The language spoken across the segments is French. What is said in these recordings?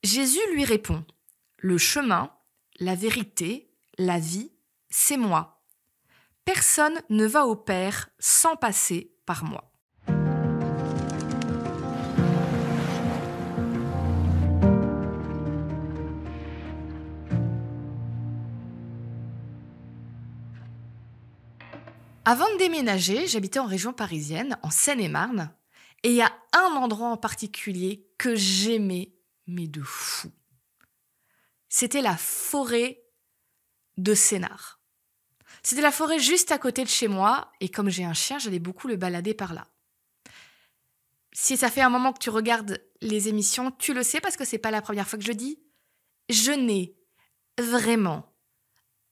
Jésus lui répond: Le chemin, la vérité, la vie, c'est moi. Personne ne va au Père sans passer par moi. Avant de déménager, j'habitais en région parisienne, en Seine-et-Marne, et il y a un endroit en particulier que j'aimais, mais de fou. C'était la forêt de Sénart. C'était la forêt juste à côté de chez moi, et comme j'ai un chien, j'allais beaucoup le balader par là. Si ça fait un moment que tu regardes les émissions, tu le sais parce que c'est pas la première fois que je le dis. Je n'ai vraiment,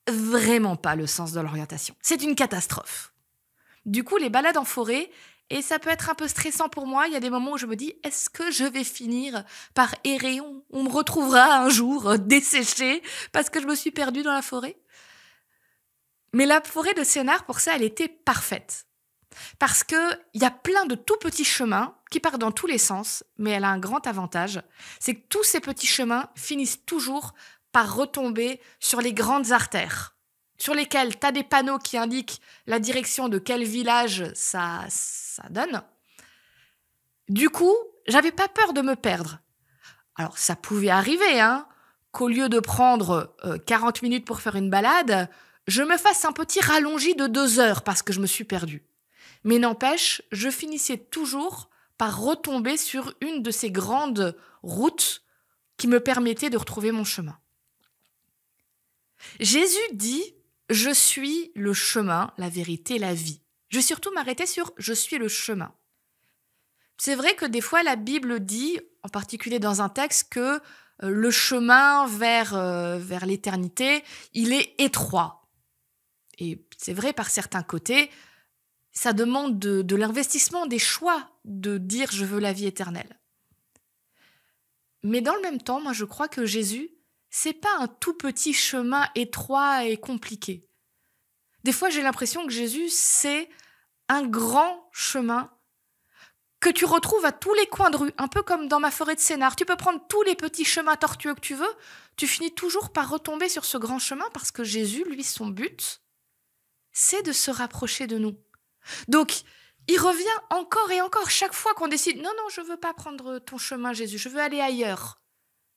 vraiment pas le sens de l'orientation. C'est une catastrophe. Du coup, les balades en forêt, et ça peut être un peu stressant pour moi, il y a des moments où je me dis, est-ce que je vais finir par errer? On me retrouvera un jour desséché parce que je me suis perdue dans la forêt. Mais la forêt de Sénart, pour ça, elle était parfaite. Parce qu'il y a plein de tout petits chemins qui partent dans tous les sens, mais elle a un grand avantage, c'est que tous ces petits chemins finissent toujours par retomber sur les grandes artères, sur lesquelles tu as des panneaux qui indiquent la direction de quel village ça donne. Du coup, j'avais pas peur de me perdre. Alors, ça pouvait arriver, qu'au lieu de prendre 40 minutes pour faire une balade, je me fasse un petit rallongi de 2 heures parce que je me suis perdue. Mais n'empêche, je finissais toujours par retomber sur une de ces grandes routes qui me permettaient de retrouver mon chemin. Jésus dit « Je suis le chemin, la vérité, la vie ». Je vais surtout m'arrêter sur « Je suis le chemin ». C'est vrai que des fois, la Bible dit, en particulier dans un texte, que le chemin vers l'éternité, il est étroit. Et c'est vrai par certains côtés, ça demande de l'investissement, des choix, de dire « je veux la vie éternelle ». Mais dans le même temps, moi je crois que Jésus, c'est pas un tout petit chemin étroit et compliqué. Des fois, j'ai l'impression que Jésus, c'est un grand chemin que tu retrouves à tous les coins de rue, un peu comme dans ma forêt de Sénart. Tu peux prendre tous les petits chemins tortueux que tu veux, tu finis toujours par retomber sur ce grand chemin parce que Jésus, lui, son but, c'est de se rapprocher de nous. Donc, il revient encore et encore chaque fois qu'on décide « Non, non, je veux pas prendre ton chemin, Jésus, je veux aller ailleurs ».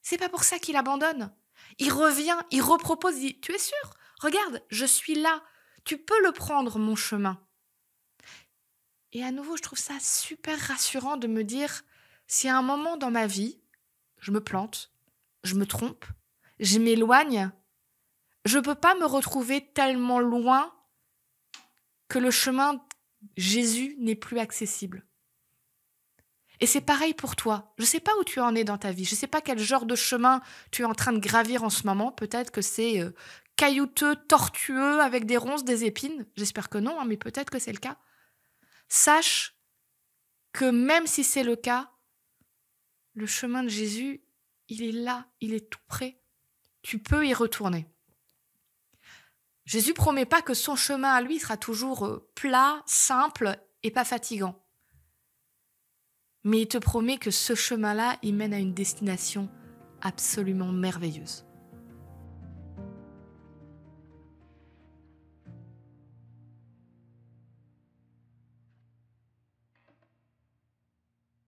C'est pas pour ça qu'il abandonne. Il revient, il repropose, il dit « Tu es sûr? Regarde, je suis là. Tu peux le prendre, mon chemin. » Et à nouveau, je trouve ça super rassurant de me dire « Si à un moment dans ma vie, je me plante, je me trompe, je m'éloigne, je peux pas me retrouver tellement loin que le chemin Jésus n'est plus accessible. » Et c'est pareil pour toi. Je ne sais pas où tu en es dans ta vie. Je ne sais pas quel genre de chemin tu es en train de gravir en ce moment. Peut-être que c'est caillouteux, tortueux, avec des ronces, des épines. J'espère que non, mais peut-être que c'est le cas. Sache que même si c'est le cas, le chemin de Jésus, il est là, il est tout près. Tu peux y retourner. Jésus promet pas que son chemin à lui sera toujours plat, simple et pas fatigant. Mais il te promet que ce chemin-là, il mène à une destination absolument merveilleuse.